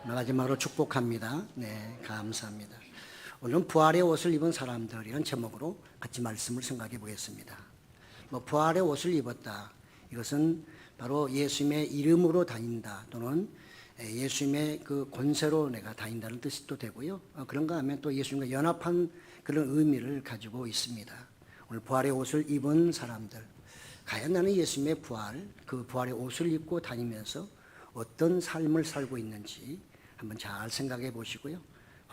마지막으로 축복합니다. 네, 감사합니다. 오늘은 부활의 옷을 입은 사람들이라는 제목으로 같이 말씀을 생각해 보겠습니다. 부활의 옷을 입었다. 이것은 바로 예수님의 이름으로 다닌다 또는 예수님의 그 권세로 내가 다닌다는 뜻도 되고요. 그런가 하면 또 예수님과 연합한 그런 의미를 가지고 있습니다. 오늘 부활의 옷을 입은 사람들, 과연 나는 예수님의 부활, 그 부활의 옷을 입고 다니면서 어떤 삶을 살고 있는지 한번 잘 생각해 보시고요.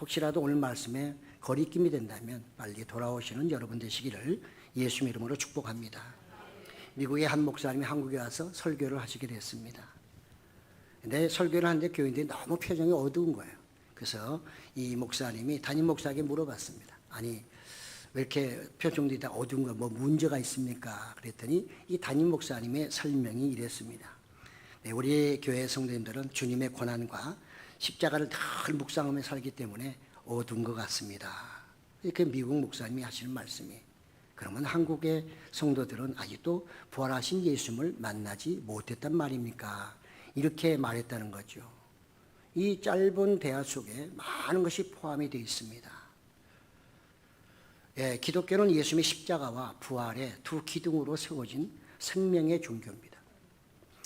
혹시라도 오늘 말씀에 거리낌이 된다면 빨리 돌아오시는 여러분 되시기를 예수 이름으로 축복합니다. 미국의 한 목사님이 한국에 와서 설교를 하시기로 했습니다. 근데 설교를 하는데 교인들이 너무 표정이 어두운 거예요. 그래서 이 목사님이 담임 목사에게 물어봤습니다. 아니, 왜 이렇게 표정들이 다 어두운 거, 뭐 문제가 있습니까? 그랬더니 이 담임 목사님의 설명이 이랬습니다. 네, 우리 교회 성도님들은 주님의 고난과 십자가를 늘 묵상하며 살기 때문에 어두운 것 같습니다. 이렇게 미국 목사님이 하시는 말씀이. 그러면 한국의 성도들은 아직도 부활하신 예수님을 만나지 못했단 말입니까? 이렇게 말했다는 거죠. 이 짧은 대화 속에 많은 것이 포함이 되어 있습니다. 예, 기독교는 예수님의 십자가와 부활의 두 기둥으로 세워진 생명의 종교입니다.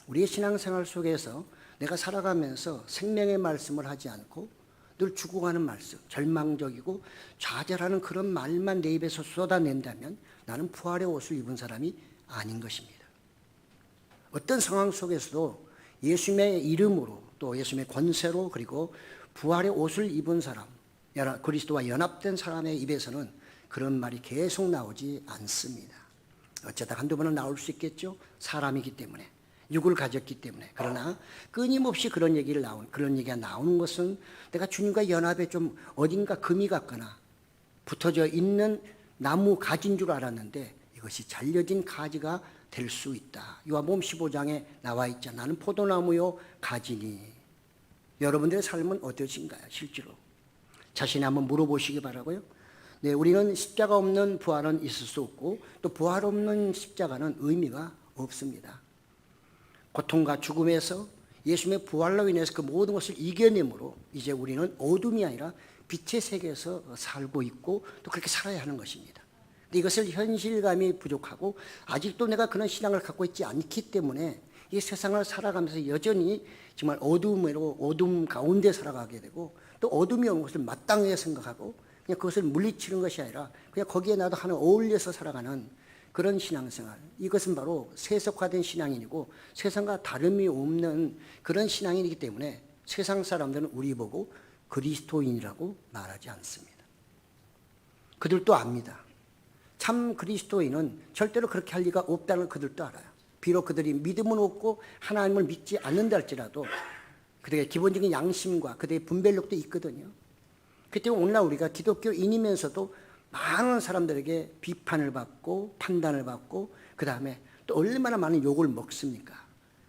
우리의 신앙생활 속에서 내가 살아가면서 생명의 말씀을 하지 않고 늘 죽어가는 말씀, 절망적이고 좌절하는 그런 말만 내 입에서 쏟아낸다면 나는 부활의 옷을 입은 사람이 아닌 것입니다. 어떤 상황 속에서도 예수님의 이름으로 또 예수님의 권세로 그리고 부활의 옷을 입은 사람, 그리스도와 연합된 사람의 입에서는 그런 말이 계속 나오지 않습니다. 어쩌다 한두 번은 나올 수 있겠죠. 사람이기 때문에. 육을 가졌기 때문에. 그러나 끊임없이 그런 얘기가 나오는 것은 내가 주님과 연합에 좀 어딘가 금이 갔거나 붙어져 있는 나무 가지인 줄 알았는데 이것이 잘려진 가지가 될 수 있다. 요한복음 15장에 나와 있죠. 나는 포도나무요 가지니. 여러분들의 삶은 어떠신가요? 실제로 자신이 한번 물어보시기 바라고요. 네, 우리는 십자가 없는 부활은 있을 수 없고 또 부활 없는 십자가는 의미가 없습니다. 고통과 죽음에서 예수님의 부활로 인해서 그 모든 것을 이겨내므로 이제 우리는 어둠이 아니라 빛의 세계에서 살고 있고 또 그렇게 살아야 하는 것입니다. 근데 이것을 현실감이 부족하고 아직도 내가 그런 신앙을 갖고 있지 않기 때문에 이 세상을 살아가면서 여전히 정말 어둠 가운데 살아가게 되고 또 어둠이 오는 것을 마땅하게 생각하고 그냥 그것을 물리치는 것이 아니라 그냥 거기에 나도 하나 어울려서 살아가는 그런 신앙생활, 이것은 바로 세속화된 신앙인이고 세상과 다름이 없는 그런 신앙인이기 때문에 세상 사람들은 우리 보고 그리스도인이라고 말하지 않습니다. 그들도 압니다. 참 그리스도인은 절대로 그렇게 할 리가 없다는 그들도 알아요. 비록 그들이 믿음은 없고 하나님을 믿지 않는다 할지라도 그들의 기본적인 양심과 그들의 분별력도 있거든요. 그렇기 때문에 오늘날 우리가 기독교인이면서도 많은 사람들에게 비판을 받고 판단을 받고 그 다음에 또 얼마나 많은 욕을 먹습니까?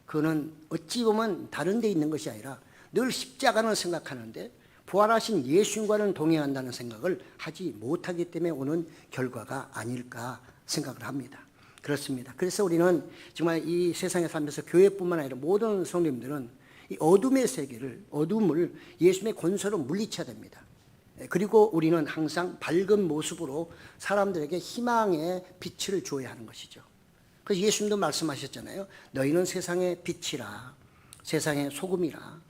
그거는 어찌 보면 다른 데 있는 것이 아니라 늘 십자가는 생각하는데 부활하신 예수님과는 동행한다는 생각을 하지 못하기 때문에 오는 결과가 아닐까 생각을 합니다. 그렇습니다. 그래서 우리는 정말 이 세상에 살면서 교회뿐만 아니라 모든 성도님들은 이 어둠의 세계를, 어둠을 예수님의 권세로 물리쳐야 됩니다. 그리고 우리는 항상 밝은 모습으로 사람들에게 희망의 빛을 줘야 하는 것이죠. 그래서 예수님도 말씀하셨잖아요. 너희는 세상의 빛이라, 세상의 소금이라.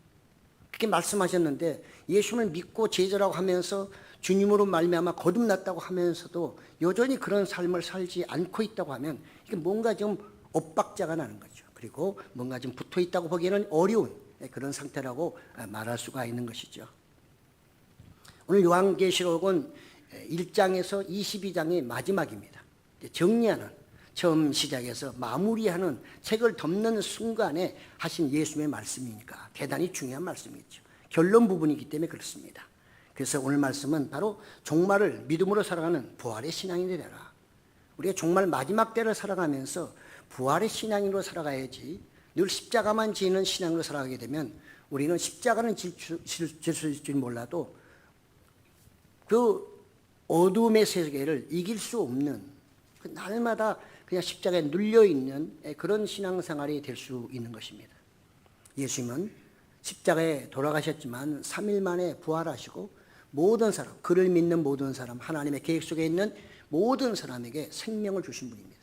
그렇게 말씀하셨는데 예수님을 믿고 제자라고 하면서 주님으로 말미암아 거듭났다고 하면서도 여전히 그런 삶을 살지 않고 있다고 하면 이게 뭔가 좀 엇박자가 나는 거죠. 그리고 뭔가 좀 붙어 있다고 보기에는 어려운 그런 상태라고 말할 수가 있는 것이죠. 오늘 요한계시록은 1장에서 22장의 마지막입니다. 정리하는, 처음 시작해서 마무리하는, 책을 덮는 순간에 하신 예수님의 말씀이니까 대단히 중요한 말씀이죠. 결론 부분이기 때문에 그렇습니다. 그래서 오늘 말씀은 바로 종말을 믿음으로 살아가는 부활의 신앙인이 되라. 우리가 정말 마지막 때를 살아가면서 부활의 신앙인으로 살아가야지 늘 십자가만 지는 신앙으로 살아가게 되면 우리는 십자가는 질 수 있을지 몰라도 그 어둠의 세계를 이길 수 없는 날마다 그냥 십자가에 눌려있는 그런 신앙생활이 될 수 있는 것입니다. 예수님은 십자가에 돌아가셨지만 3일 만에 부활하시고 모든 사람, 그를 믿는 모든 사람, 하나님의 계획 속에 있는 모든 사람에게 생명을 주신 분입니다.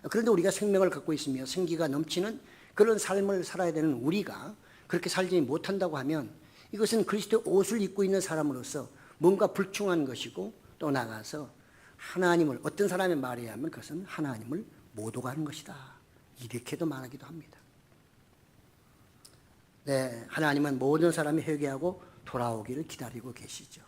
그런데 우리가 생명을 갖고 있으며 생기가 넘치는 그런 삶을 살아야 되는 우리가 그렇게 살지 못한다고 하면 이것은 그리스도의 옷을 입고 있는 사람으로서 뭔가 불충한 것이고, 또 나가서 하나님을, 어떤 사람의 말에 의하면 그것은 하나님을 못 오가는 것이다, 이렇게도 말하기도 합니다. 네, 하나님은 모든 사람이 회개하고 돌아오기를 기다리고 계시죠.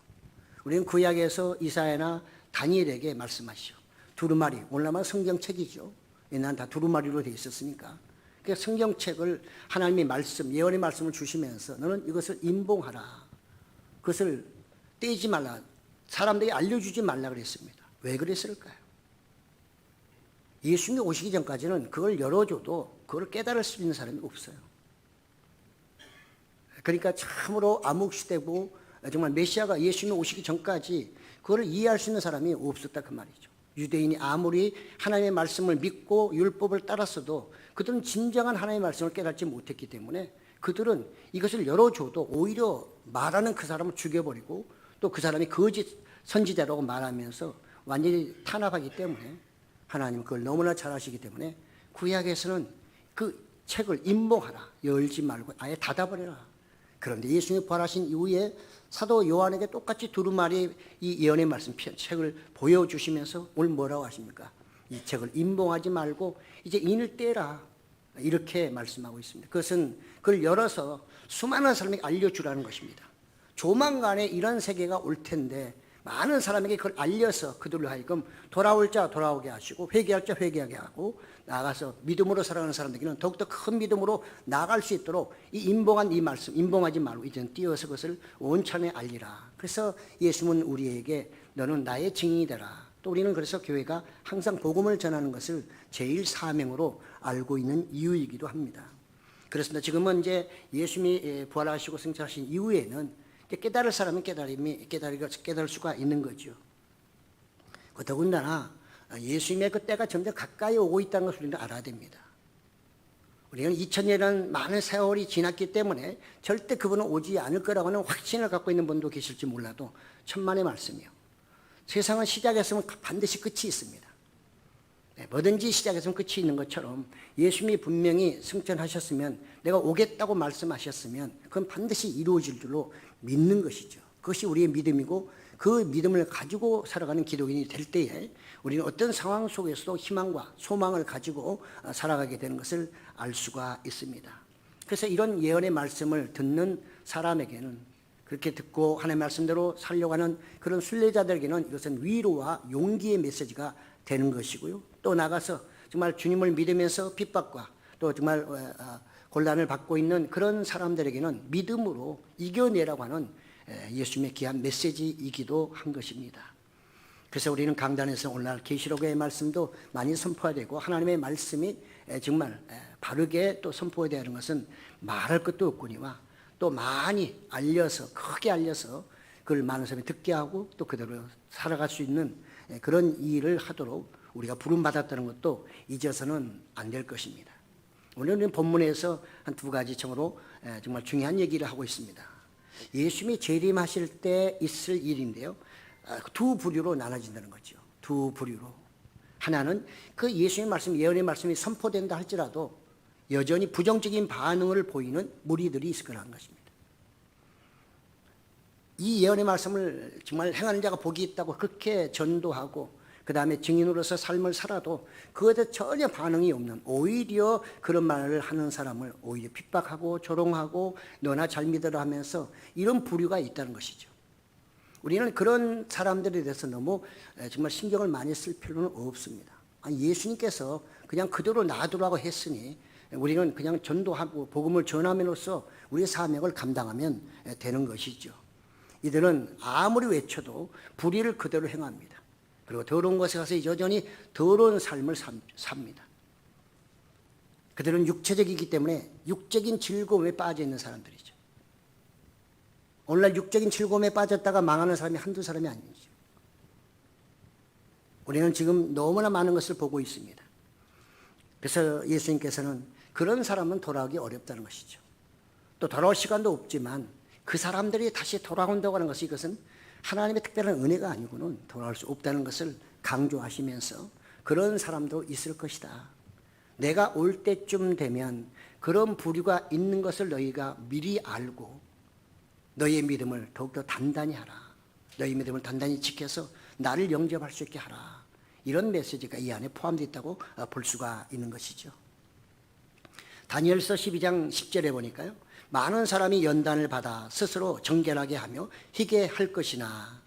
우리는 구약에서 이사야나 다니엘에게 말씀하시죠. 두루마리, 오늘날만 성경책이죠. 옛날엔 다 두루마리로 되어 있었으니까. 그 성경책을 하나님의 말씀, 예언의 말씀을 주시면서 너는 이것을 임봉하라, 그것을 떼지 말라, 사람들에게 알려주지 말라 그랬습니다. 왜 그랬을까요? 예수님이 오시기 전까지는 그걸 열어줘도 그걸 깨달을 수 있는 사람이 없어요. 그러니까 참으로 암흑시대고 정말 메시아가 예수님이 오시기 전까지 그걸 이해할 수 있는 사람이 없었다, 그 말이죠. 유대인이 아무리 하나님의 말씀을 믿고 율법을 따랐어도 그들은 진정한 하나님의 말씀을 깨닫지 못했기 때문에 그들은 이것을 열어줘도 오히려 말하는 그 사람을 죽여버리고 또 그 사람이 거짓 선지자라고 말하면서 완전히 탄압하기 때문에, 하나님은 그걸 너무나 잘 아시기 때문에 구약에서는 그 책을 임봉하라, 열지 말고 아예 닫아버려라. 그런데 예수님이 부활하신 이후에 사도 요한에게 똑같이 두루마리 이 예언의 말씀 책을 보여주시면서 오늘 뭐라고 하십니까? 이 책을 임봉하지 말고 이제 인을 떼라, 이렇게 말씀하고 있습니다. 그것은 그걸 열어서 수많은 사람에게 알려주라는 것입니다. 조만간에 이런 세계가 올 텐데 많은 사람에게 그걸 알려서 그들로 하여금 돌아올 자 돌아오게 하시고 회개할 자 회개하게 하고, 나아가서 믿음으로 살아가는 사람들에게는 더욱더 큰 믿음으로 나아갈 수 있도록 이 임봉한 이 말씀, 임봉하지 말고 이제는 띄어서 그것을 온천에 알리라. 그래서 예수님은 우리에게 너는 나의 증인이 되라. 또 우리는 그래서 교회가 항상 복음을 전하는 것을 제일 사명으로 알고 있는 이유이기도 합니다. 그렇습니다. 지금은 이제 예수님이 부활하시고 승천하신 이후에는 깨달을 사람은 깨달을 수가 있는 거죠. 더군다나 예수님의 그 때가 점점 가까이 오고 있다는 것을 우리는 알아야 됩니다. 우리는 2000년이라는 많은 세월이 지났기 때문에 절대 그분은 오지 않을 거라고 하는 확신을 갖고 있는 분도 계실지 몰라도 천만의 말씀이요. 세상은 시작했으면 반드시 끝이 있습니다. 뭐든지 시작했으면 끝이 있는 것처럼 예수님이 분명히 승천하셨으면, 내가 오겠다고 말씀하셨으면 그건 반드시 이루어질 줄로 믿는 것이죠. 그것이 우리의 믿음이고, 그 믿음을 가지고 살아가는 기독인이 될 때에 우리는 어떤 상황 속에서도 희망과 소망을 가지고 살아가게 되는 것을 알 수가 있습니다. 그래서 이런 예언의 말씀을 듣는 사람에게는, 그렇게 듣고 하나님의 말씀대로 살려고 하는 그런 순례자들에게는 이것은 위로와 용기의 메시지가 되는 것이고요. 또 나가서 정말 주님을 믿으면서 핍박과 또 정말 곤란을 받고 있는 그런 사람들에게는 믿음으로 이겨내라고 하는 예수님의 귀한 메시지이기도 한 것입니다. 그래서 우리는 강단에서 오늘날 계시록의 말씀도 많이 선포해야 되고, 하나님의 말씀이 정말 바르게 또 선포해야 되는 것은 말할 것도 없거니와 또 많이 알려서, 크게 알려서 그걸 많은 사람이 듣게 하고 또 그대로 살아갈 수 있는 그런 일을 하도록 우리가 부름받았다는 것도 잊어서는 안 될 것입니다. 오늘은 본문에서 한 두 가지 청으로 정말 중요한 얘기를 하고 있습니다. 예수님이 재림하실 때 있을 일인데요, 두 부류로 나눠진다는 거죠. 두 부류로. 하나는 그 예수님의 말씀, 예언의 말씀이 선포된다 할지라도 여전히 부정적인 반응을 보이는 무리들이 있을 거라는 것입니다. 이 예언의 말씀을 정말 행하는 자가 복이 있다고 그렇게 전도하고 그 다음에 증인으로서 삶을 살아도 그것에 대해 전혀 반응이 없는, 오히려 그런 말을 하는 사람을 오히려 핍박하고 조롱하고 너나 잘 믿으라 하면서 이런 부류가 있다는 것이죠. 우리는 그런 사람들에 대해서 너무 정말 신경을 많이 쓸 필요는 없습니다. 예수님께서 그냥 그대로 놔두라고 했으니 우리는 그냥 전도하고 복음을 전함으로써 우리의 사명을 감당하면 되는 것이죠. 이들은 아무리 외쳐도 불의를 그대로 행합니다. 그리고 더러운 곳에 가서 여전히 더러운 삶을 삽니다. 그들은 육체적이기 때문에 육적인 즐거움에 빠져 있는 사람들이죠. 오늘날 육적인 즐거움에 빠졌다가 망하는 사람이 한두 사람이 아니죠. 우리는 지금 너무나 많은 것을 보고 있습니다. 그래서 예수님께서는 그런 사람은 돌아오기 어렵다는 것이죠. 또 돌아올 시간도 없지만 그 사람들이 다시 돌아온다고 하는 것이 이것은 하나님의 특별한 은혜가 아니고는 돌아올 수 없다는 것을 강조하시면서 그런 사람도 있을 것이다. 내가 올 때쯤 되면 그런 부류가 있는 것을 너희가 미리 알고 너희의 믿음을 더욱더 단단히 하라. 너희 믿음을 단단히 지켜서 나를 영접할 수 있게 하라. 이런 메시지가 이 안에 포함되어 있다고 볼 수가 있는 것이죠. 다니엘서 12장 10절에 보니까요. 많은 사람이 연단을 받아 스스로 정결하게 하며 희게 할 것이나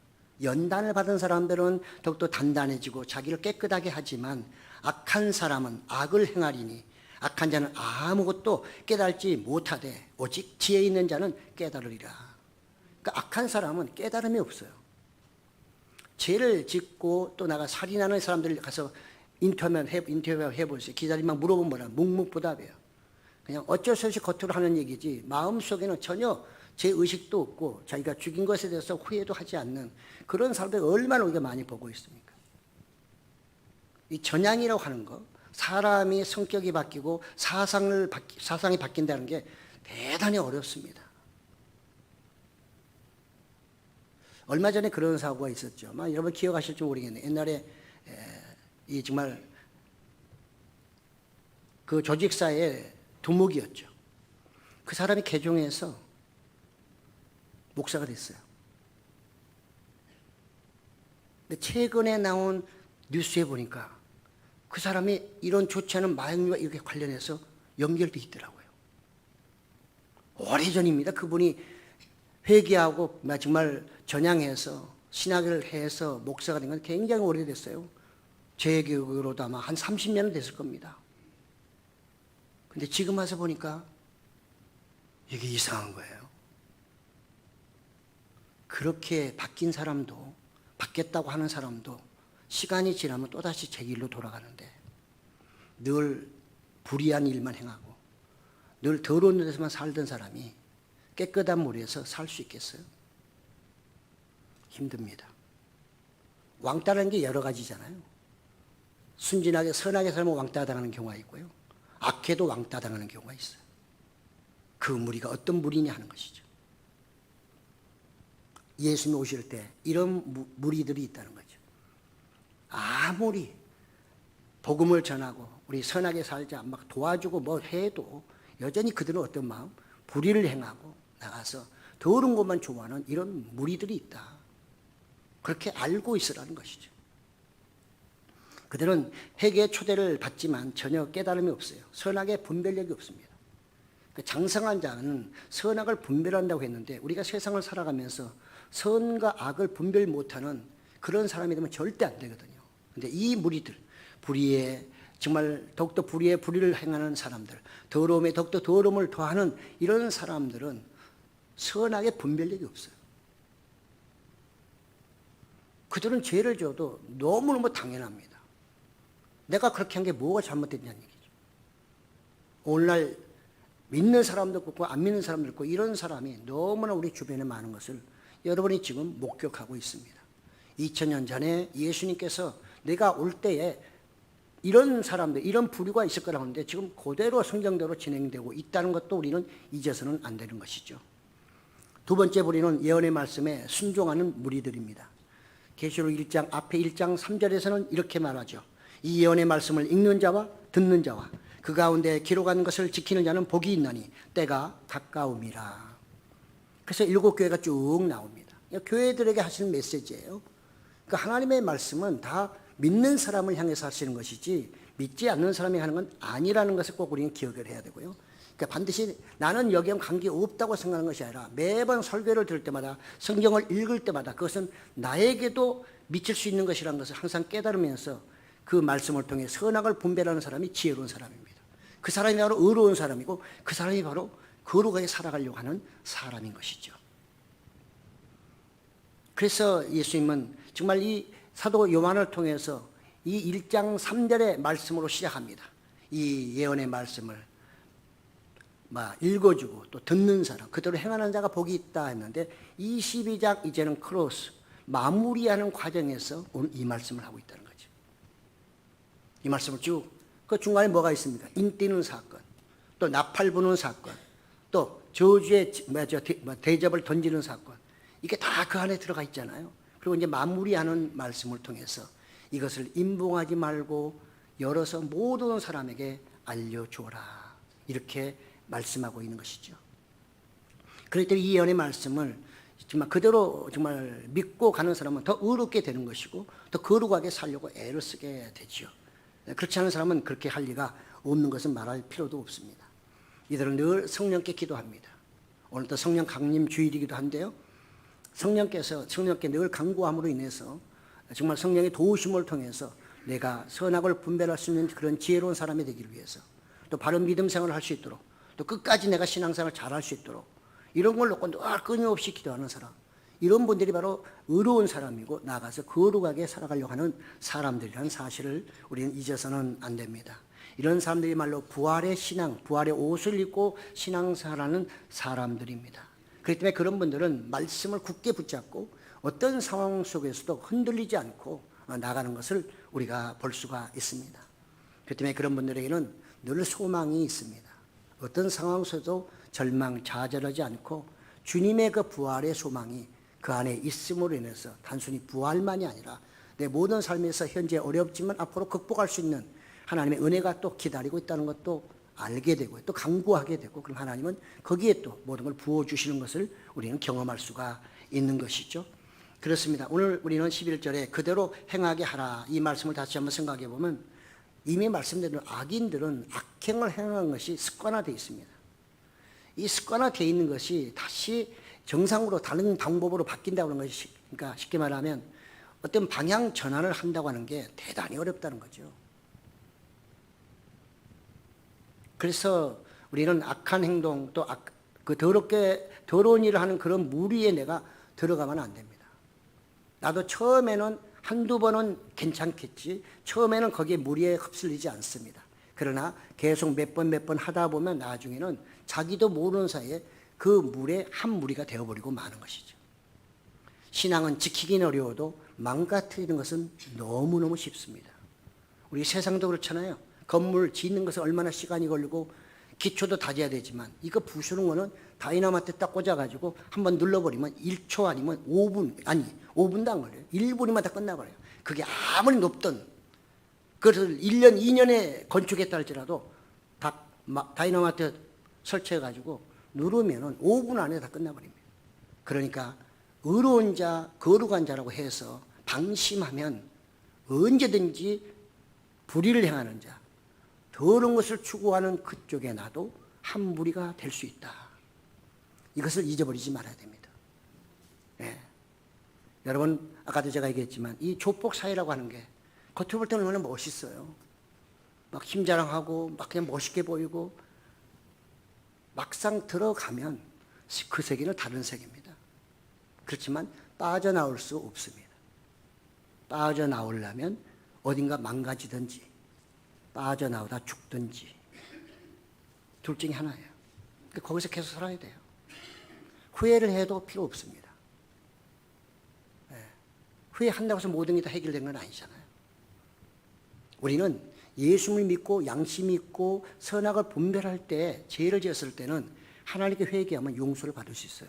연단을 받은 사람들은 더욱더 단단해지고 자기를 깨끗하게 하지만 악한 사람은 악을 행하리니 악한 자는 아무것도 깨달지 못하되 오직 지혜 있는 자는 깨달으리라. 그러니까 악한 사람은 깨달음이 없어요. 죄를 짓고 또 나가 살인하는 사람들 가서 인터뷰 해보세요. 기자들이 막 물어보면 뭐라 묵묵부답해요. 그냥 어쩔 수 없이 겉으로 하는 얘기지 마음속에는 전혀 제 의식도 없고 자기가 죽인 것에 대해서 후회도 하지 않는 그런 사람들이 얼마나 우리가 많이 보고 있습니까? 이 전향이라고 하는 거, 사람이 성격이 바뀌고 사상이 바뀐다는 게 대단히 어렵습니다. 얼마 전에 그런 사고가 있었죠. 아마 여러분 기억하실지 모르겠네요. 옛날에 이 정말 그 조직사의 두목이었죠. 그 사람이 개종해서 목사가 됐어요. 근데 최근에 나온 뉴스에 보니까 그 사람이 이런 좋지 않은 마약류와 이렇게 관련해서 연결돼 있더라고요. 오래전입니다. 그분이 회개하고 정말 전향해서 신학을 해서 목사가 된 건 굉장히 오래됐어요. 제 기억으로도 아마 한 30년은 됐을 겁니다. 근데 지금 와서 보니까 이게 이상한 거예요. 그렇게 바뀐 사람도, 바뀌었다고 하는 사람도 시간이 지나면 또다시 제 길로 돌아가는데 늘 불의한 일만 행하고 늘 더러운 데서만 살던 사람이 깨끗한 물에서 살 수 있겠어요? 힘듭니다. 왕따라는 게 여러 가지잖아요. 순진하게 선하게 살면 왕따 당하는 경우가 있고요. 악해도 왕따 당하는 경우가 있어요. 그 무리가 어떤 무리냐 하는 것이죠. 예수님이 오실 때 이런 무리들이 있다는 거죠. 아무리 복음을 전하고 우리 선하게 살자 막 도와주고 뭐 해도 여전히 그들은 어떤 마음? 불의를 행하고 나가서 더러운 것만 좋아하는 이런 무리들이 있다. 그렇게 알고 있으라는 것이죠. 그들은 회개의 초대를 받지만 전혀 깨달음이 없어요. 선악의 분별력이 없습니다. 장성한 자는 선악을 분별한다고 했는데 우리가 세상을 살아가면서 선과 악을 분별 못하는 그런 사람이 되면 절대 안 되거든요. 근데 이 무리들, 불의에 정말 더욱더 불의에 불의를 행하는 사람들, 더러움에 더욱더 더러움을 더하는 이런 사람들은 선악의 분별력이 없어요. 그들은 죄를 져도 너무너무 당연합니다. 내가 그렇게 한 게 뭐가 잘못됐냐는 얘기죠. 오늘날 믿는 사람도 있고 안 믿는 사람도 있고 이런 사람이 너무나 우리 주변에 많은 것을 여러분이 지금 목격하고 있습니다. 2000년 전에 예수님께서 내가 올 때에 이런 사람들, 이런 부류가 있을 거라고 하는데 지금 그대로 성경대로 진행되고 있다는 것도 우리는 잊어서는 안 되는 것이죠. 두 번째 부류는 예언의 말씀에 순종하는 무리들입니다. 계시록 1장 앞에 1장 3절에서는 이렇게 말하죠. 이 예언의 말씀을 읽는 자와 듣는 자와 그 가운데 기록한 것을 지키는 자는 복이 있나니 때가 가까움이라. 그래서 7교회가 쭉 나옵니다. 교회들에게 하시는 메시지예요. 그러니까 하나님의 말씀은 다 믿는 사람을 향해서 하시는 것이지 믿지 않는 사람이 하는 건 아니라는 것을 꼭 우리는 기억을 해야 되고요. 그러니까 반드시 나는 여기에 관계 없다고 생각하는 것이 아니라 매번 설교를 들을 때마다 성경을 읽을 때마다 그것은 나에게도 미칠 수 있는 것이라는 것을 항상 깨달으면서 그 말씀을 통해 선악을 분별하는 사람이 지혜로운 사람입니다. 그 사람이 바로 의로운 사람이고 그 사람이 바로 거룩하게 살아가려고 하는 사람인 것이죠. 그래서 예수님은 정말 이 사도 요한을 통해서 이 1장 3절의 말씀으로 시작합니다. 이 예언의 말씀을 읽어주고 또 듣는 사람, 그대로 행하는 자가 복이 있다 했는데 22장 이제는 크로스, 마무리하는 과정에서 오늘 이 말씀을 하고 있다는 거죠. 이 말씀을 쭉, 그 중간에 뭐가 있습니까? 인 뛰는 사건, 또 나팔 부는 사건, 또 저주의 대접을 던지는 사건, 이게 다 그 안에 들어가 있잖아요. 그리고 이제 마무리하는 말씀을 통해서 이것을 임봉하지 말고 열어서 모든 사람에게 알려주어라, 이렇게 말씀하고 있는 것이죠. 그럴 때 이 예언의 말씀을 정말 그대로 정말 믿고 가는 사람은 더 의롭게 되는 것이고 더 거룩하게 살려고 애를 쓰게 되죠. 그렇지 않은 사람은 그렇게 할 리가 없는 것은 말할 필요도 없습니다. 이들은 늘 성령께 기도합니다. 오늘도 성령 강림 주일이기도 한데요, 성령께 늘 간구함으로 인해서 정말 성령의 도우심을 통해서 내가 선악을 분별할 수 있는 그런 지혜로운 사람이 되기를 위해서, 또 바른 믿음 생활을 할 수 있도록, 또 끝까지 내가 신앙생활을 잘할 수 있도록 이런 걸 놓고 늘 끊임없이 기도하는 사람, 이런 분들이 바로 의로운 사람이고 나아가서 거룩하게 살아가려고 하는 사람들이라는 사실을 우리는 잊어서는 안 됩니다. 이런 사람들이 말로 부활의 신앙, 부활의 옷을 입고 신앙생활하는 사람들입니다. 그렇기 때문에 그런 분들은 말씀을 굳게 붙잡고 어떤 상황 속에서도 흔들리지 않고 나가는 것을 우리가 볼 수가 있습니다. 그렇기 때문에 그런 분들에게는 늘 소망이 있습니다. 어떤 상황 속에도 절망, 좌절하지 않고 주님의 그 부활의 소망이 그 안에 있음으로 인해서 단순히 부활만이 아니라 내 모든 삶에서 현재 어렵지만 앞으로 극복할 수 있는 하나님의 은혜가 또 기다리고 있다는 것도 알게 되고 또 간구하게 되고, 그럼 하나님은 거기에 또 모든 걸 부어주시는 것을 우리는 경험할 수가 있는 것이죠. 그렇습니다. 오늘 우리는 11절에 그대로 행하게 하라, 이 말씀을 다시 한번 생각해 보면 이미 말씀드린 악인들은 악행을 행하는 것이 습관화되어 있습니다. 이 습관화되어 있는 것이 다시 정상으로 다른 방법으로 바뀐다고 하는 것이, 그러니까 쉽게 말하면 어떤 방향 전환을 한다고 하는 게 대단히 어렵다는 거죠. 그래서 우리는 악한 행동, 또 그 더러운 일을 하는 그런 무리에 내가 들어가면 안 됩니다. 나도 처음에는 한두 번은 괜찮겠지, 처음에는 거기에 무리에 휩쓸리지 않습니다. 그러나 계속 몇 번 하다 보면 나중에는 자기도 모르는 사이에 그 물에 한 무리가 되어버리고 마는 것이죠. 신앙은 지키기는 어려워도 망가뜨리는 것은 너무너무 쉽습니다. 우리 세상도 그렇잖아요. 건물 짓는 것은 얼마나 시간이 걸리고 기초도 다져야 되지만 이거 부수는 거는 다이나마이트 딱 꽂아가지고 한번 눌러버리면 1초 아니면 5분도 안 걸려요. 1분이면 다 끝나버려요. 그게 아무리 높든, 그것을 1년, 2년에 건축했다 할지라도 다이나마이트 설치해가지고 누르면은 5분 안에 다 끝나버립니다. 그러니까 의로운 자, 거룩한 자라고 해서 방심하면 언제든지 불의를 행하는 자, 더러운 것을 추구하는 그쪽에 나도 한 무리가 될 수 있다. 이것을 잊어버리지 말아야 됩니다. 네. 여러분, 아까도 제가 얘기했지만 이 조폭 사회라고 하는 게 겉으로 볼 때는 얼마나 멋있어요. 막 힘자랑하고 막 그냥 멋있게 보이고, 막상 들어가면 그 세계는 다른 세계입니다. 그렇지만 빠져나올 수 없습니다. 빠져나오려면 어딘가 망가지든지 빠져나오다 죽든지 둘 중에 하나예요. 거기서 계속 살아야 돼요. 후회를 해도 필요 없습니다. 후회한다고 해서 모든 게 다 해결된 건 아니잖아요. 우리는 예수를 믿고 양심이 있고 선악을 분별할 때, 죄를 지었을 때는 하나님께 회개하면 용서를 받을 수 있어요.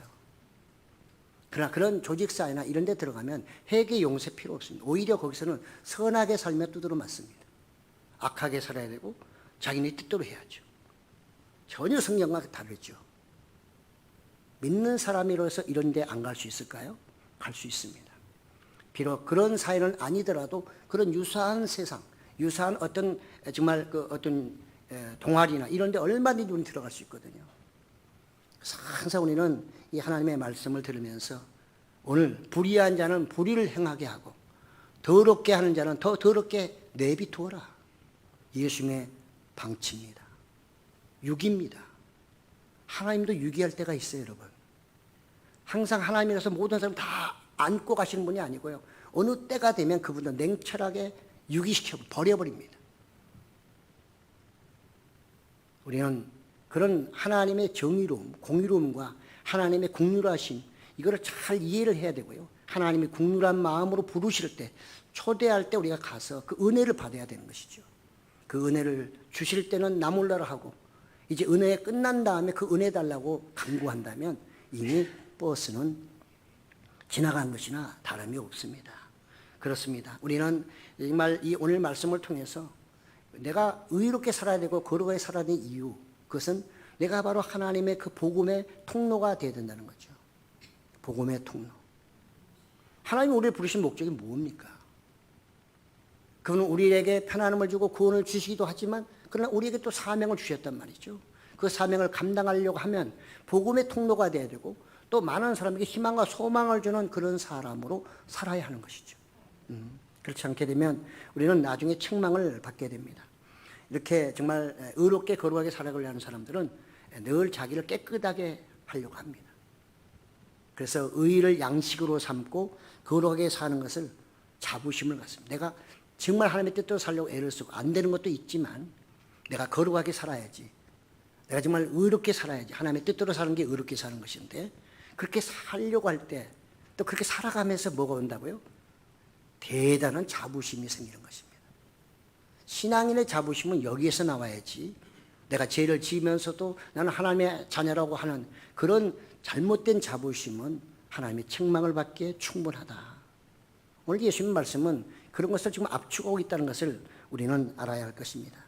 그러나 그런 조직사회나 이런 데 들어가면 회개 용서 필요 없습니다. 오히려 거기서는 선하게 살며 두드러 맞습니다. 악하게 살아야 되고 자기네 뜻대로 해야죠. 전혀 성경과 다르죠. 믿는 사람이라서 이런 데 안 갈 수 있을까요? 갈 수 있습니다. 비록 그런 사회는 아니더라도 그런 유사한 세상, 유사한 어떤 정말 그 어떤 동아리나 이런 데 얼마든지 우리는 들어갈 수 있거든요. 그래서 항상 우리는 이 하나님의 말씀을 들으면서 오늘 불의한 자는 불의를 행하게 하고 더럽게 하는 자는 더 더럽게 내비두어라. 예수님의 방침입니다. 유기입니다. 하나님도 유기할 때가 있어요, 여러분. 항상 하나님이라서 모든 사람 다 안고 가시는 분이 아니고요. 어느 때가 되면 그분도 냉철하게 유기시켜 버려버립니다. 우리는 그런 하나님의 정의로움, 공의로움과 하나님의 국률하심, 이거를 잘 이해를 해야 되고요. 하나님이 국률한 마음으로 부르실 때, 초대할 때 우리가 가서 그 은혜를 받아야 되는 것이죠. 그 은혜를 주실 때는 나 몰라라 하고 이제 은혜 끝난 다음에 그 은혜 달라고 강구한다면 이미 버스는 지나간 것이나 다름이 없습니다. 그렇습니다. 우리는 정말 이 오늘 말씀을 통해서 내가 의롭게 살아야 되고 거룩하게 살아야 되는 이유, 그것은 내가 바로 하나님의 그 복음의 통로가 되어야 된다는 거죠. 복음의 통로. 하나님이 우리를 부르신 목적이 뭡니까? 그분은 우리에게 편안함을 주고 구원을 주시기도 하지만 그러나 우리에게 또 사명을 주셨단 말이죠. 그 사명을 감당하려고 하면 복음의 통로가 되어야 되고 또 많은 사람에게 희망과 소망을 주는 그런 사람으로 살아야 하는 것이죠. 그렇지 않게 되면 우리는 나중에 책망을 받게 됩니다. 이렇게 정말 의롭게 거룩하게 살아가려고 하는 사람들은 늘 자기를 깨끗하게 하려고 합니다. 그래서 의를 양식으로 삼고 거룩하게 사는 것을 자부심을 갖습니다. 내가 정말 하나님의 뜻대로 살려고 애를 쓰고 안 되는 것도 있지만 내가 거룩하게 살아야지. 내가 정말 의롭게 살아야지. 하나님의 뜻대로 사는 게 의롭게 사는 것인데 그렇게 살려고 할 때 또 그렇게 살아가면서 뭐가 온다고요? 대단한 자부심이 생기는 것입니다. 신앙인의 자부심은 여기에서 나와야지 내가 죄를 지으면서도 나는 하나님의 자녀라고 하는 그런 잘못된 자부심은 하나님의 책망을 받기에 충분하다. 오늘 예수님 말씀은 그런 것을 지금 압축하고 있다는 것을 우리는 알아야 할 것입니다.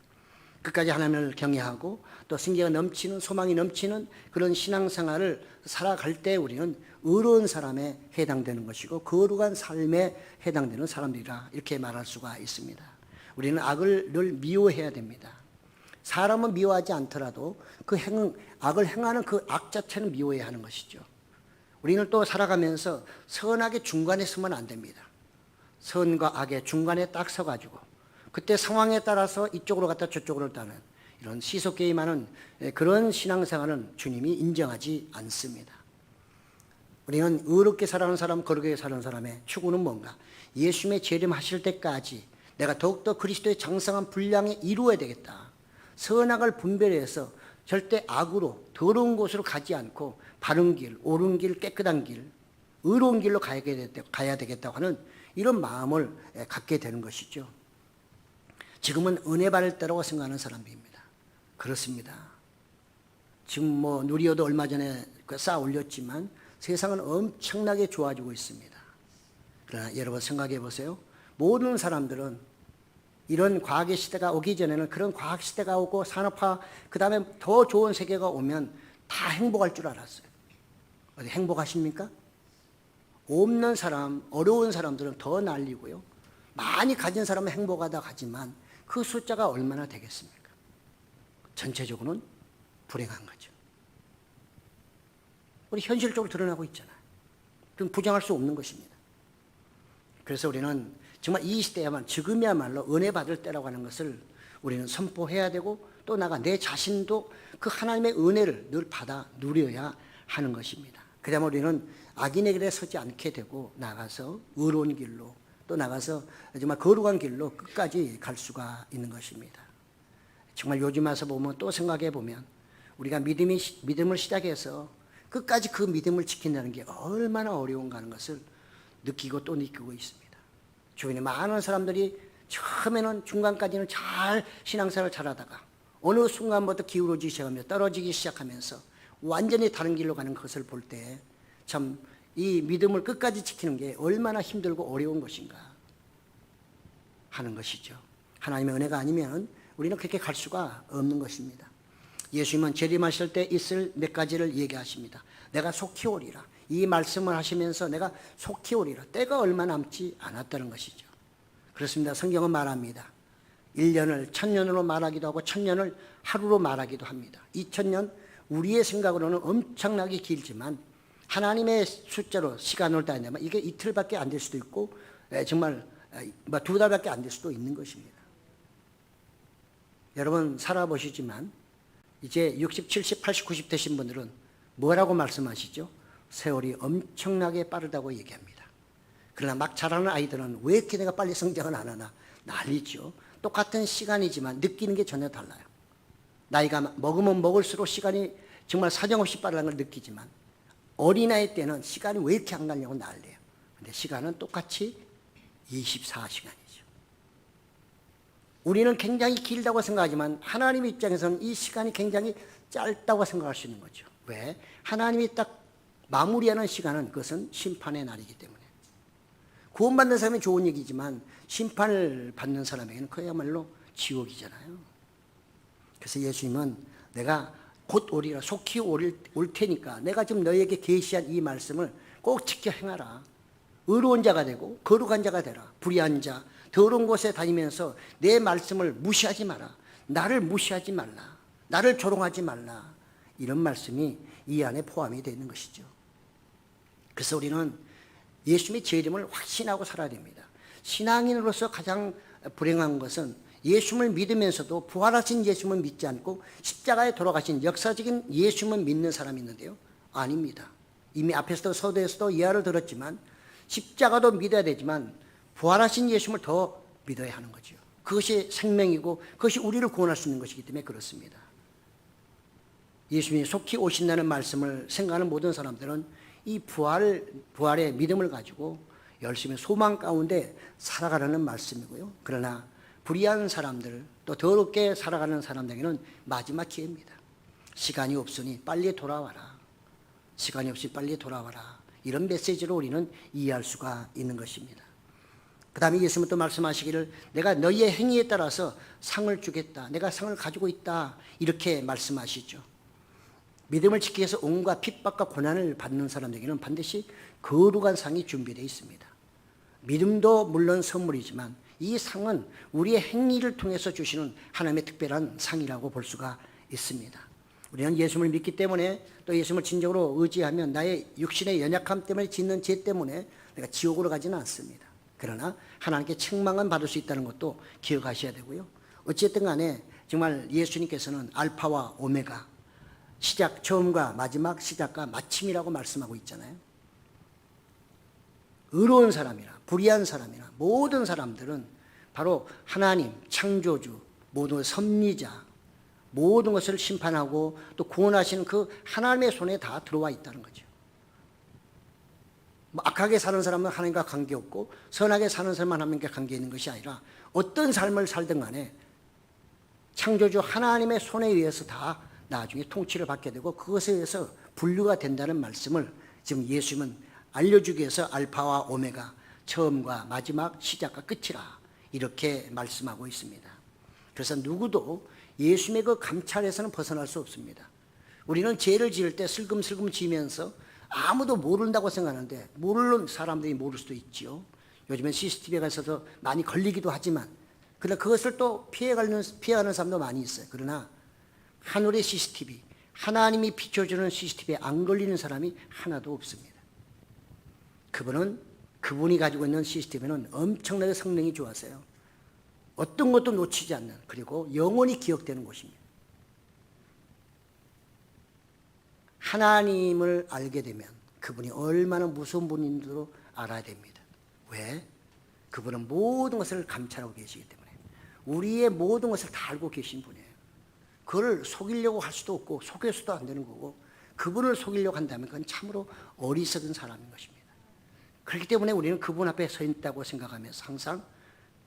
끝까지 하나님을 경외하고 또 생기가 넘치는 소망이 넘치는 그런 신앙생활을 살아갈 때 우리는 의로운 사람에 해당되는 것이고 거룩한 삶에 해당되는 사람들이라 이렇게 말할 수가 있습니다. 우리는 악을 늘 미워해야 됩니다. 사람은 미워하지 않더라도 그 악을 행하는 그 악 자체는 미워해야 하는 것이죠. 우리는 또 살아가면서 선악의 중간에 서면 안 됩니다. 선과 악의 중간에 딱 서가지고 그때 상황에 따라서 이쪽으로 갔다 저쪽으로 따는 이런 시속게임하는 그런 신앙생활은 주님이 인정하지 않습니다. 우리는 의롭게 살아가는 사람, 거룩하게 사는 사람의 추구는 뭔가? 예수님의 재림하실 때까지 내가 더욱더 그리스도의 장성한 분량에 이루어야 되겠다. 선악을 분별해서 절대 악으로 더러운 곳으로 가지 않고 바른 길, 옳은 길, 깨끗한 길, 의로운 길로 가야 되겠다고 하는 이런 마음을 갖게 되는 것이죠. 지금은 은혜 받을 때라고 생각하는 사람들입니다. 그렇습니다. 지금 뭐 누리호도 얼마 전에 쌓아 올렸지만 세상은 엄청나게 좋아지고 있습니다. 그러나 여러분 생각해 보세요. 모든 사람들은 이런 과학의 시대가 오기 전에는 그런 과학 시대가 오고 산업화 그 다음에 더 좋은 세계가 오면 다 행복할 줄 알았어요. 어디 행복하십니까? 없는 사람, 어려운 사람들은 더 난리고요. 많이 가진 사람은 행복하다고 하지만 그 숫자가 얼마나 되겠습니까? 전체적으로는 불행한 거죠. 우리 현실적으로 드러나고 있잖아요. 그럼 부정할 수 없는 것입니다. 그래서 우리는 정말 이 시대야말로 지금이야말로 은혜 받을 때라고 하는 것을 우리는 선포해야 되고 또 나가 내 자신도 그 하나님의 은혜를 늘 받아 누려야 하는 것입니다. 그러면 우리는 악인의 길에 서지 않게 되고 나가서 의로운 길로 또 나가서 정말 거룩한 길로 끝까지 갈 수가 있는 것입니다. 정말 요즘 와서 보면 또 생각해 보면 우리가 믿음을 시작해서 끝까지 그 믿음을 지킨다는 게 얼마나 어려운가 하는 것을 느끼고 또 느끼고 있습니다. 주변에 많은 사람들이 처음에는 중간까지는 잘 신앙생활을 잘하다가 어느 순간부터 기울어지기 시작하면서 떨어지기 시작하면서 완전히 다른 길로 가는 것을 볼 때 참 이 믿음을 끝까지 지키는 게 얼마나 힘들고 어려운 것인가 하는 것이죠. 하나님의 은혜가 아니면 우리는 그렇게 갈 수가 없는 것입니다. 예수님은 재림하실 때 있을 몇 가지를 얘기하십니다. 내가 속히 오리라. 이 말씀을 하시면서 내가 속히 오리라. 때가 얼마 남지 않았다는 것이죠. 그렇습니다. 성경은 말합니다. 1년을 1000년으로 말하기도 하고 1000년을 하루로 말하기도 합니다. 2000년 우리의 생각으로는 엄청나게 길지만 하나님의 숫자로 시간을 따지면 이게 이틀밖에 안 될 수도 있고 정말 2달밖에 안 될 수도 있는 것입니다. 여러분 살아보시지만 이제 60, 70, 80, 90 되신 분들은 뭐라고 말씀하시죠? 세월이 엄청나게 빠르다고 얘기합니다. 그러나 막 자라는 아이들은 왜 이렇게 내가 빨리 성장을 안 하나 난리죠. 똑같은 시간이지만 느끼는 게 전혀 달라요. 나이가 먹으면 먹을수록 시간이 정말 사정없이 빠르다는 걸 느끼지만 어린아이 때는 시간이 왜 이렇게 안 가냐고 난리예요. 근데 시간은 똑같이 24시간이죠. 우리는 굉장히 길다고 생각하지만 하나님 입장에서는 이 시간이 굉장히 짧다고 생각할 수 있는 거죠. 왜? 하나님이 딱 마무리하는 시간은 그것은 심판의 날이기 때문에. 구원받는 사람이 좋은 얘기지만 심판을 받는 사람에게는 그야말로 지옥이잖아요. 그래서 예수님은 내가 곧 오리라, 속히 올 테니까 내가 지금 너희에게 계시한 이 말씀을 꼭 지켜 행하라. 의로운 자가 되고 거룩한 자가 되라. 불의한 자, 더러운 곳에 다니면서 내 말씀을 무시하지 마라. 나를 무시하지 말라. 나를 조롱하지 말라. 이런 말씀이 이 안에 포함이 되어 있는 것이죠. 그래서 우리는 예수님의 제 이름을 확신하고 살아야 됩니다. 신앙인으로서 가장 불행한 것은 예수님을 믿으면서도 부활하신 예수님을 믿지 않고 십자가에 돌아가신 역사적인 예수님을 믿는 사람이 있는데요. 아닙니다. 이미 앞에서도 서두에서도 이야기를 들었지만 십자가도 믿어야 되지만 부활하신 예수님을 더 믿어야 하는 거죠. 그것이 생명이고 그것이 우리를 구원할 수 있는 것이기 때문에 그렇습니다. 예수님이 속히 오신다는 말씀을 생각하는 모든 사람들은 이 부활의 믿음을 가지고 열심히 소망 가운데 살아가라는 말씀이고요. 그러나 불의한 사람들, 또 더럽게 살아가는 사람들에게는 마지막 기회입니다. 시간이 없으니 빨리 돌아와라. 시간이 없이 빨리 돌아와라. 이런 메시지로 우리는 이해할 수가 있는 것입니다. 그 다음에 예수님은 또 말씀하시기를 내가 너희의 행위에 따라서 상을 주겠다. 내가 상을 가지고 있다. 이렇게 말씀하시죠. 믿음을 지키기 위해서 온갖 핍박과 고난을 받는 사람에게는 반드시 거룩한 상이 준비되어 있습니다. 믿음도 물론 선물이지만 이 상은 우리의 행위를 통해서 주시는 하나님의 특별한 상이라고 볼 수가 있습니다. 우리는 예수님을 믿기 때문에 또 예수님을 진정으로 의지하면 나의 육신의 연약함 때문에 짓는 죄 때문에 내가 지옥으로 가지는 않습니다. 그러나 하나님께 책망은 받을 수 있다는 것도 기억하셔야 되고요. 어쨌든 간에 정말 예수님께서는 알파와 오메가, 시작, 처음과 마지막, 시작과 마침이라고 말씀하고 있잖아요. 의로운 사람이나 불의한 사람이나 모든 사람들은 바로 하나님, 창조주, 모든 섭리자, 모든 것을 심판하고 또 구원하시는 그 하나님의 손에 다 들어와 있다는 거죠. 악하게 사는 사람은 하나님과 관계없고 선하게 사는 사람은 하나님과 관계 있는 것이 아니라 어떤 삶을 살든 간에 창조주 하나님의 손에 의해서 다 나중에 통치를 받게 되고 그것에 의해서 분류가 된다는 말씀을 지금 예수님은 알려주기 위해서 알파와 오메가, 처음과 마지막, 시작과 끝이라 이렇게 말씀하고 있습니다. 그래서 누구도 예수님의 그 감찰에서는 벗어날 수 없습니다. 우리는 죄를 지을 때 슬금슬금 지면서 아무도 모른다고 생각하는데 모르는 사람들이 모를 수도 있지요. 요즘엔 CCTV가 있어서 많이 걸리기도 하지만 그러나 그것을 또 피해가는 사람도 많이 있어요. 그러나 하늘의 CCTV, 하나님이 비춰주는 CCTV에 안 걸리는 사람이 하나도 없습니다. 그분이 가지고 있는 CCTV는 엄청나게 성능이 좋아서요. 어떤 것도 놓치지 않는, 그리고 영원히 기억되는 곳입니다. 하나님을 알게 되면 그분이 얼마나 무서운 분인지도 알아야 됩니다. 왜? 그분은 모든 것을 감찰하고 계시기 때문에 우리의 모든 것을 다 알고 계신 분이에요. 그걸 속이려고 할 수도 없고 속여서도 안 되는 거고 그분을 속이려고 한다면 그건 참으로 어리석은 사람인 것입니다. 그렇기 때문에 우리는 그분 앞에 서 있다고 생각하면서 항상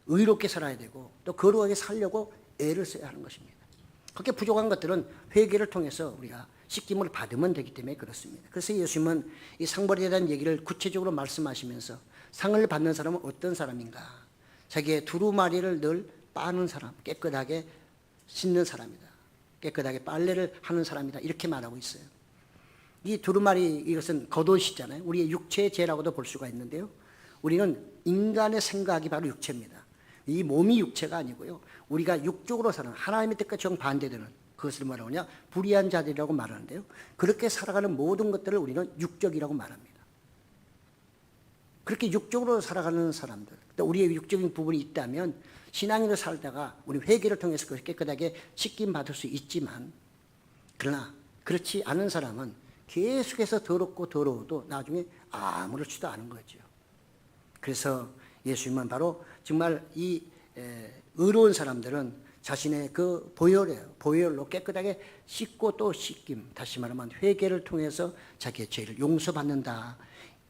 의롭게 살아야 되고 또 거룩하게 살려고 애를 써야 하는 것입니다. 그렇게 부족한 것들은 회개를 통해서 우리가 씻김을 받으면 되기 때문에 그렇습니다. 그래서 예수님은 이 상벌에 대한 얘기를 구체적으로 말씀하시면서 상을 받는 사람은 어떤 사람인가? 자기의 두루마리를 늘 빠는 사람, 깨끗하게 씻는 사람이다. 깨끗하게 빨래를 하는 사람이다. 이렇게 말하고 있어요. 이 두루마리, 이것은 겉옷이잖아요. 우리의 육체의 죄라고도 볼 수가 있는데요. 우리는 인간의 생각이 바로 육체입니다. 이 몸이 육체가 아니고요. 우리가 육적으로 사는 하나님의 뜻과 정반대되는 그것을 뭐라고 하냐? 불의한 자들이라고 말하는데요. 그렇게 살아가는 모든 것들을 우리는 육적이라고 말합니다. 그렇게 육적으로 살아가는 사람들, 또 우리의 육적인 부분이 있다면 신앙인으로 살다가 우리 회개를 통해서 그것을 깨끗하게 씻김 받을 수 있지만 그러나 그렇지 않은 사람은 계속해서 더럽고 더러워도 나중에 아무렇지도 않은 거죠. 그래서 예수님은 바로 정말 이 의로운 사람들은 자신의 그 보혈로 깨끗하게 씻고 또 씻김, 다시 말하면 회개를 통해서 자기의 죄를 용서받는다.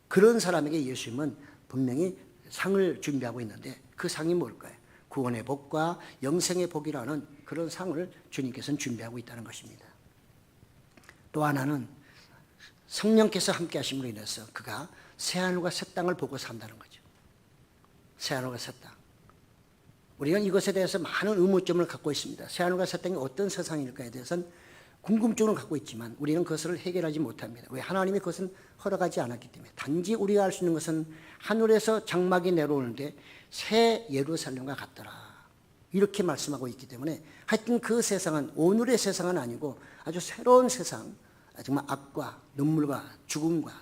그런 사람에게 예수님은 분명히 상을 준비하고 있는데 그 상이 뭘까요? 구원의 복과 영생의 복이라는 그런 상을 주님께서는 준비하고 있다는 것입니다. 또 하나는 성령께서 함께 하심으로 인해서 그가 새하늘과 새 땅을 보고 산다는 거죠. 새하늘과 새 땅. 우리는 이것에 대해서 많은 의문점을 갖고 있습니다. 새하늘과 새 땅이 어떤 세상일까에 대해서는 궁금증을 갖고 있지만 우리는 그것을 해결하지 못합니다. 왜? 하나님이 그것은 허락하지 않았기 때문에. 단지 우리가 알 수 있는 것은 하늘에서 장막이 내려오는데 새 예루살렘과 같더라, 이렇게 말씀하고 있기 때문에 하여튼 그 세상은 오늘의 세상은 아니고 아주 새로운 세상, 정말 악과 눈물과 죽음과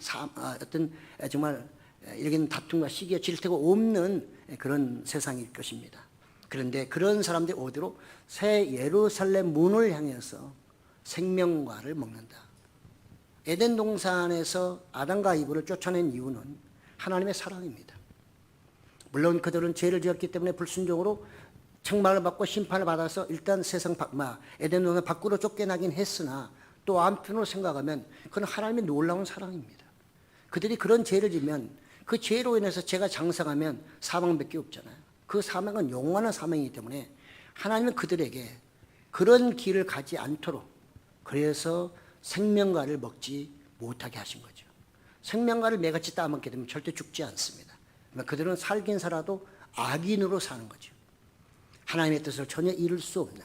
어떤 정말 이렇게 다툼과 시기와 질투가 없는 그런 세상일 것입니다. 그런데 그런 사람들이 어디로? 새 예루살렘 문을 향해서 생명과를 먹는다. 에덴 동산에서 아담과 이브를 쫓아낸 이유는 하나님의 사랑입니다. 물론 그들은 죄를 지었기 때문에 불순종으로 책망을 받고 심판을 받아서 일단 에덴 동산 밖으로 쫓겨나긴 했으나 또 한편으로 생각하면 그건 하나님의 놀라운 사랑입니다. 그들이 그런 죄를 지면 그 죄로 인해서 죄가 장성하면 사망밖에 없잖아요. 그 사망은 영원한 사망이기 때문에 하나님은 그들에게 그런 길을 가지 않도록, 그래서 생명과를 먹지 못하게 하신 거죠. 생명과를 매같이 따먹게 되면 절대 죽지 않습니다. 그들은 살긴 살아도 악인으로 사는 거죠. 하나님의 뜻을 전혀 이룰 수 없는,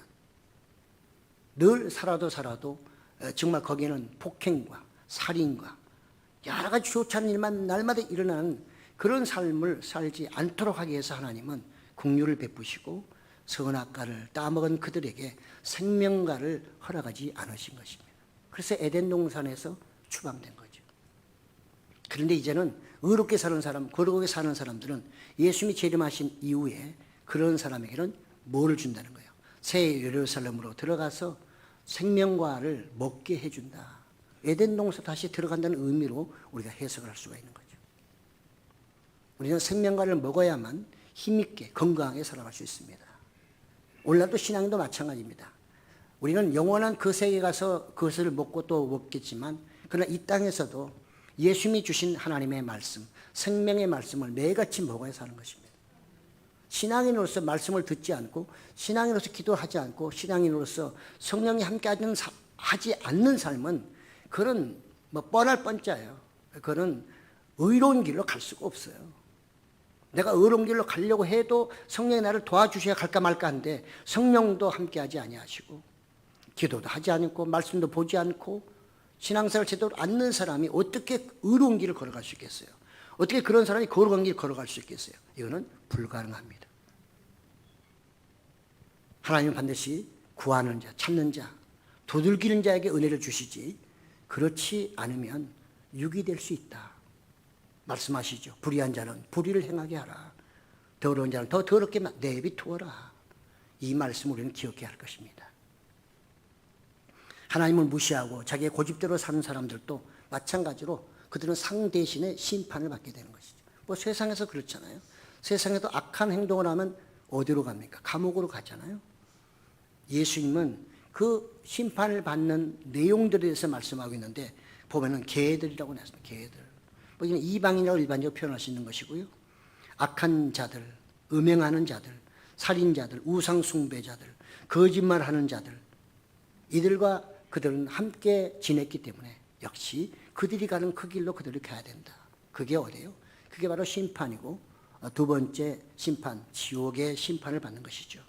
늘 살아도 정말 거기에는 폭행과 살인과 여러 가지 좋지 않은 일만 날마다 일어나는 그런 삶을 살지 않도록 하기 위해서 하나님은 긍휼을 베푸시고 선악과를 따먹은 그들에게 생명과를 허락하지 않으신 것입니다. 그래서 에덴 동산에서 추방된 거죠. 그런데 이제는 의롭게 사는 사람, 거룩하게 사는 사람들은 예수님이 재림하신 이후에 그런 사람에게는 뭐를 준다는 거예요? 새 예루살렘으로 들어가서 생명과를 먹게 해준다. 에덴 동산 다시 들어간다는 의미로 우리가 해석을 할 수가 있는 거죠. 우리는 생명과를 먹어야만 힘있게 건강하게 살아갈 수 있습니다. 오늘날도 신앙도 마찬가지입니다. 우리는 영원한 그 세계에 가서 그것을 먹고 또 먹겠지만, 그러나 이 땅에서도 예수님이 주신 하나님의 말씀, 생명의 말씀을 매일같이 먹어야 사는 것입니다. 신앙인으로서 말씀을 듣지 않고, 신앙인으로서 기도하지 않고, 신앙인으로서 성령이 함께 하지 않는 삶은 그런 뻔할 뻔짜예요. 그런 의로운 길로 갈 수가 없어요. 내가 의로운 길로 가려고 해도 성령이 나를 도와주셔야 갈까 말까 한데 성령도 함께하지 아니하시고 기도도 하지 않고 말씀도 보지 않고 신앙생활을 제대로 않는 사람이 어떻게 의로운 길을 걸어갈 수 있겠어요? 어떻게 그런 사람이 거룩한 길을 걸어갈 수 있겠어요? 이거는 불가능합니다. 하나님은 반드시 구하는 자, 찾는 자, 두들기는 자에게 은혜를 주시지 그렇지 않으면 육이 될 수 있다. 말씀하시죠. 불의한 자는 불의를 행하게 하라. 더러운 자는 더 더럽게 내비두어라. 이 말씀을 우리는 기억해야 할 것입니다. 하나님을 무시하고 자기의 고집대로 사는 사람들도 마찬가지로 그들은 상 대신에 심판을 받게 되는 것이죠. 세상에서 그렇잖아요. 세상에도 악한 행동을 하면 어디로 갑니까? 감옥으로 가잖아요. 예수님은 그 심판을 받는 내용들에 대해서 말씀하고 있는데 보면은 개들이라고 했습니다. 개들. 이방인이라고 일반적으로 표현할 수 있는 것이고요. 악한 자들, 음행하는 자들, 살인자들, 우상숭배자들, 거짓말하는 자들, 이들과 그들은 함께 지냈기 때문에 역시 그들이 가는 그 길로 그들이 가야 된다. 그게 어디예요? 그게 바로 심판이고 두 번째 심판, 지옥의 심판을 받는 것이죠.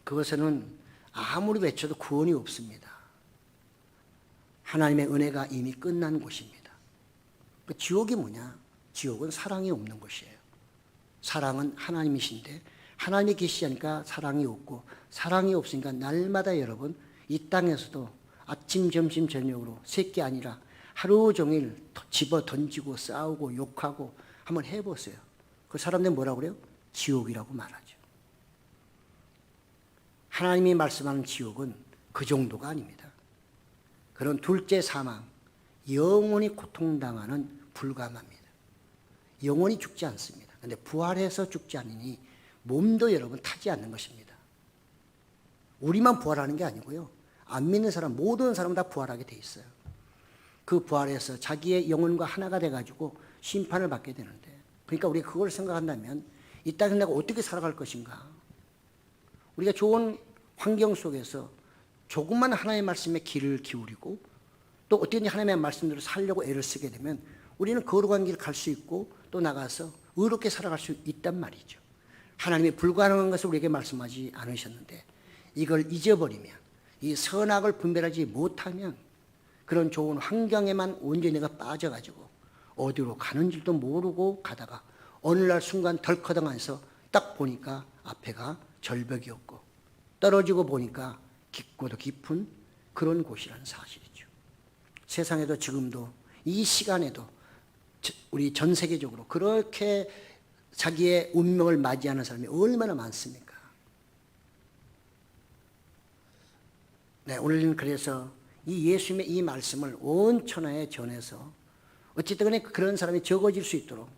그것은 아무리 외쳐도 구원이 없습니다. 하나님의 은혜가 이미 끝난 곳입니다. 그 지옥이 뭐냐? 지옥은 사랑이 없는 곳이에요. 사랑은 하나님이신데 하나님이 계시자니까 사랑이 없고 사랑이 없으니까 날마다 여러분 이 땅에서도 아침, 점심, 저녁으로 새끼 아니라 하루 종일 집어 던지고 싸우고 욕하고 한번 해보세요. 그 사람들 뭐라고 그래요? 지옥이라고 말하죠. 하나님이 말씀하는 지옥은 그 정도가 아닙니다. 그런 둘째 사망, 영원히 고통당하는 불감합니다. 영원히 죽지 않습니다. 그런데 부활해서 죽지 않으니 몸도 여러분 타지 않는 것입니다. 우리만 부활하는 게 아니고요. 안 믿는 사람, 모든 사람 다 부활하게 돼 있어요. 그 부활해서 자기의 영혼과 하나가 돼가지고 심판을 받게 되는데, 그러니까 우리가 그걸 생각한다면 이 땅에서 내가 어떻게 살아갈 것인가? 우리가 좋은 환경 속에서 조금만 하나님의 말씀에 귀를 기울이고 또 어떻게든지 하나님의 말씀대로 살려고 애를 쓰게 되면 우리는 거룩한 길을 갈 수 있고 또 나가서 의롭게 살아갈 수 있단 말이죠. 하나님이 불가능한 것을 우리에게 말씀하지 않으셨는데 이걸 잊어버리면, 이 선악을 분별하지 못하면 그런 좋은 환경에만 온전히 내가 빠져가지고 어디로 가는 줄도 모르고 가다가 어느 날 순간 덜커덩하면서 딱 보니까 앞에가 절벽이었고 떨어지고 보니까 깊고도 깊은 그런 곳이라는 사실이죠. 세상에도 지금도 이 시간에도 우리 전 세계적으로 그렇게 자기의 운명을 맞이하는 사람이 얼마나 많습니까? 네, 오늘은 그래서 이 예수님의 이 말씀을 온 천하에 전해서 어쨌든 간에 그런 사람이 적어질 수 있도록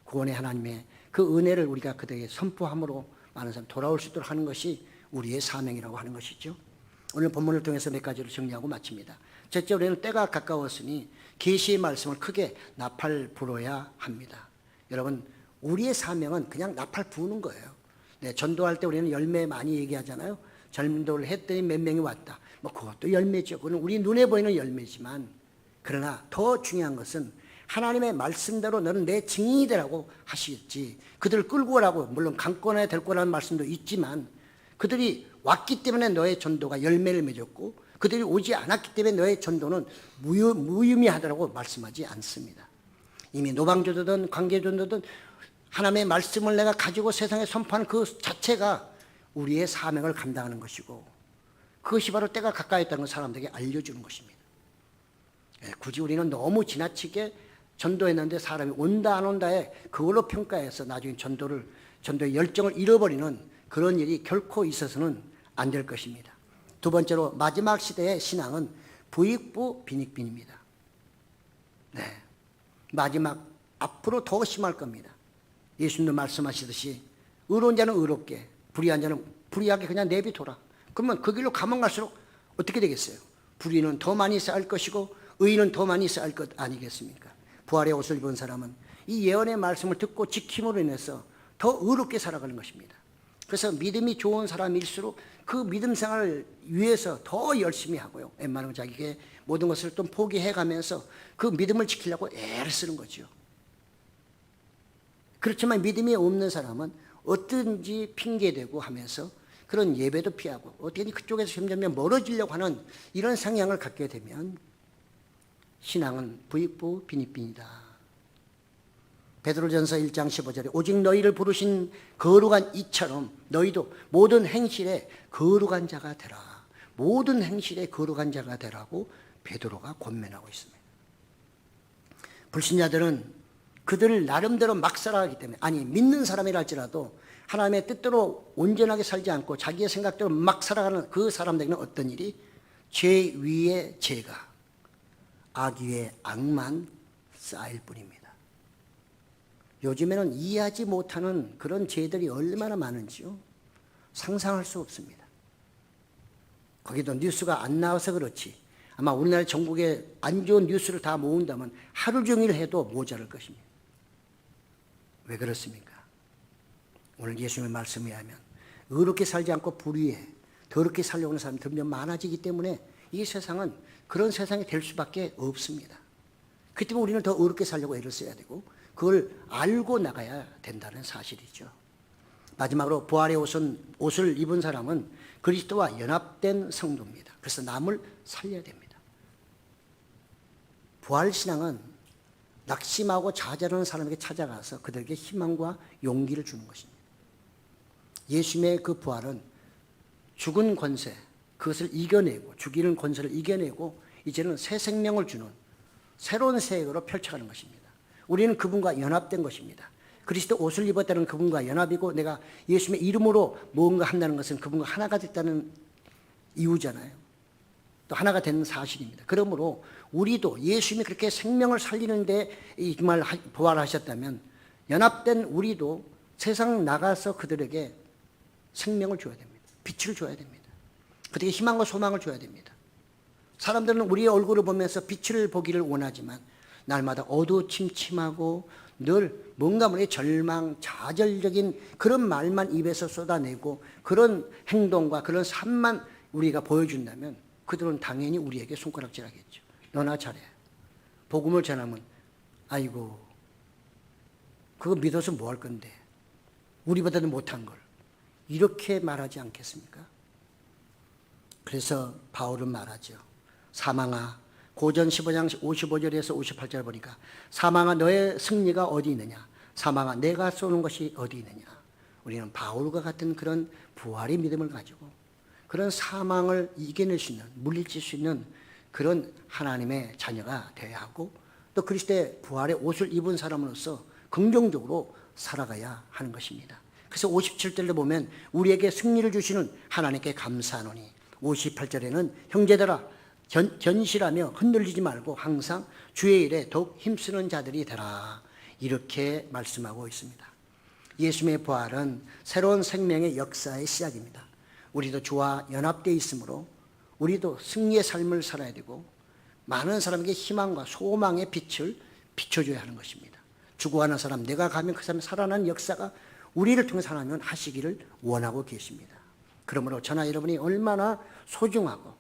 구원의 하나님의 그 은혜를 우리가 그들에게 선포함으로 많은 사람이 돌아올 수 있도록 하는 것이 우리의 사명이라고 하는 것이죠. 오늘 본문을 통해서 몇 가지를 정리하고 마칩니다. 첫째, 우리는 때가 가까웠으니 계시의 말씀을 크게 나팔 불어야 합니다. 여러분, 우리의 사명은 그냥 나팔 부는 거예요. 네, 전도할 때 우리는 열매 많이 얘기하잖아요. 전도를 했더니 몇 명이 왔다. 뭐 그것도 열매죠. 그건 우리 눈에 보이는 열매지만, 그러나 더 중요한 것은 하나님의 말씀대로 너는 내 증인이 되라고 하시겠지. 그들을 끌고 오라고, 물론 강권해야 될 거라는 말씀도 있지만 그들이 왔기 때문에 너의 전도가 열매를 맺었고 그들이 오지 않았기 때문에 너의 전도는 무의미하다고 말씀하지 않습니다. 이미 노방전도든 관계전도든 하나님의 말씀을 내가 가지고 세상에 선포하는 그 자체가 우리의 사명을 감당하는 것이고, 그것이 바로 때가 가까이 있다는 걸 사람들에게 알려주는 것입니다. 굳이 우리는 너무 지나치게 전도했는데 사람이 온다 안 온다에 그걸로 평가해서 나중에 전도의 열정을 잃어버리는 그런 일이 결코 있어서는 안 될 것입니다. 두 번째로, 마지막 시대의 신앙은 부익부 빈익빈입니다. 네, 마지막 앞으로 더 심할 겁니다. 예수님도 말씀하시듯이 의로운 자는 의롭게, 불의한 자는 불의하게 그냥 내비둬라. 그러면 그 길로 가면 갈수록 어떻게 되겠어요? 불의는 더 많이 쌓일 것이고 의인은 더 많이 쌓일 것 아니겠습니까? 부활의 옷을 입은 사람은 이 예언의 말씀을 듣고 지킴으로 인해서 더 의롭게 살아가는 것입니다. 그래서 믿음이 좋은 사람일수록 그 믿음 생활을 위해서 더 열심히 하고요. 웬만하면 자기에게 모든 것을 좀 포기해가면서 그 믿음을 지키려고 애를 쓰는 거죠. 그렇지만 믿음이 없는 사람은 어떤지 핑계대고 하면서 그런 예배도 피하고 어떻게든 그쪽에서 점점 멀어지려고 하는 이런 성향을 갖게 되면 신앙은 부익부 빈익빈이다. 베드로전서 1장 15절에 오직 너희를 부르신 거룩한 이처럼 너희도 모든 행실에 거룩한 자가 되라. 모든 행실에 거룩한 자가 되라고 베드로가 권면하고 있습니다. 불신자들은 그들을 나름대로 막 살아가기 때문에, 아니 믿는 사람이라 할지라도 하나님의 뜻대로 온전하게 살지 않고 자기의 생각대로 막 살아가는 그 사람들에게는 어떤 일이? 죄 위에 죄가, 악 위에 악만 쌓일 뿐입니다. 요즘에는 이해하지 못하는 그런 죄들이 얼마나 많은지요. 상상할 수 없습니다. 거기도 뉴스가 안 나와서 그렇지 아마 우리나라 전국에 안 좋은 뉴스를 다 모은다면 하루 종일 해도 모자랄 것입니다. 왜 그렇습니까? 오늘 예수님의 말씀에 의하면 의롭게 살지 않고 불의에 더럽게 살려고 하는 사람이 점점 많아지기 때문에 이 세상은 그런 세상이 될 수밖에 없습니다. 그 때문에 우리는 더 의롭게 살려고 애를 써야 되고 그걸 알고 나가야 된다는 사실이죠. 마지막으로 부활의 옷을 입은 사람은 그리스도와 연합된 성도입니다. 그래서 남을 살려야 됩니다. 부활신앙은 낙심하고 좌절하는 사람에게 찾아가서 그들에게 희망과 용기를 주는 것입니다. 예수님의 그 부활은 죽은 권세, 그것을 이겨내고 죽이는 권세를 이겨내고 이제는 새 생명을 주는 새로운 세계로 펼쳐가는 것입니다. 우리는 그분과 연합된 것입니다. 그리스도 옷을 입었다는 그분과 연합이고 내가 예수님의 이름으로 무언가 한다는 것은 그분과 하나가 됐다는 이유잖아요. 또 하나가 되는 사실입니다. 그러므로 우리도 예수님이 그렇게 생명을 살리는데 정말 부활하셨다면 연합된 우리도 세상 나가서 그들에게 생명을 줘야 됩니다. 빛을 줘야 됩니다. 그들에게 희망과 소망을 줘야 됩니다. 사람들은 우리의 얼굴을 보면서 빛을 보기를 원하지만 날마다 어두침침하고 늘 뭔가 모르게 절망, 좌절적인 그런 말만 입에서 쏟아내고 그런 행동과 그런 삶만 우리가 보여준다면 그들은 당연히 우리에게 손가락질하겠죠. 너나 잘해. 복음을 전하면 아이고 그거 믿어서 뭐 할 건데 우리보다도 못한 걸 이렇게 말하지 않겠습니까? 그래서 바울은 말하죠. 사망아, 고전 15장 55절에서 58절 보니까 사망아 너의 승리가 어디 있느냐, 사망아 내가 쏘는 것이 어디 있느냐. 우리는 바울과 같은 그런 부활의 믿음을 가지고 그런 사망을 이겨낼 수 있는, 물리칠 수 있는 그런 하나님의 자녀가 되어야 하고 또 그리스도의 부활의 옷을 입은 사람으로서 긍정적으로 살아가야 하는 것입니다. 그래서 57절에 보면 우리에게 승리를 주시는 하나님께 감사하노니 58절에는 형제들아 견실하며 흔들리지 말고 항상 주의 일에 더욱 힘쓰는 자들이 되라 이렇게 말씀하고 있습니다. 예수님의 부활은 새로운 생명의 역사의 시작입니다. 우리도 주와 연합되어 있으므로 우리도 승리의 삶을 살아야 되고 많은 사람에게 희망과 소망의 빛을 비춰줘야 하는 것입니다. 죽어가는 사람, 내가 가면 그 사람이 살아나는 역사가 우리를 통해 하나님은 하시기를 원하고 계십니다. 그러므로 저나 여러분이 얼마나 소중하고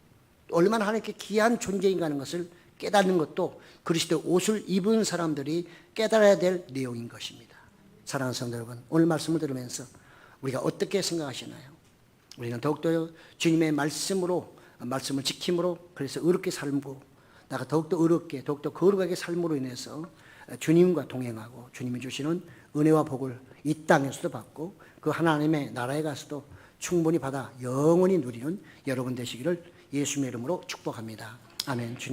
얼마나 하나님께 귀한 존재인가 하는 것을 깨닫는 것도 그리스도의 옷을 입은 사람들이 깨달아야 될 내용인 것입니다. 사랑하는 성도 여러분, 오늘 말씀을 들으면서 우리가 어떻게 생각하시나요? 우리는 더욱더 주님의 말씀을 지킴으로 그래서 의롭게 살고 나가 더욱더 의롭게 더욱더 거룩하게 삶으로 인해서 주님과 동행하고 주님이 주시는 은혜와 복을 이 땅에서도 받고 그 하나님의 나라에 가서도 충분히 받아 영원히 누리는 여러분 되시기를 예수님의 이름으로 축복합니다. 아멘. 주님.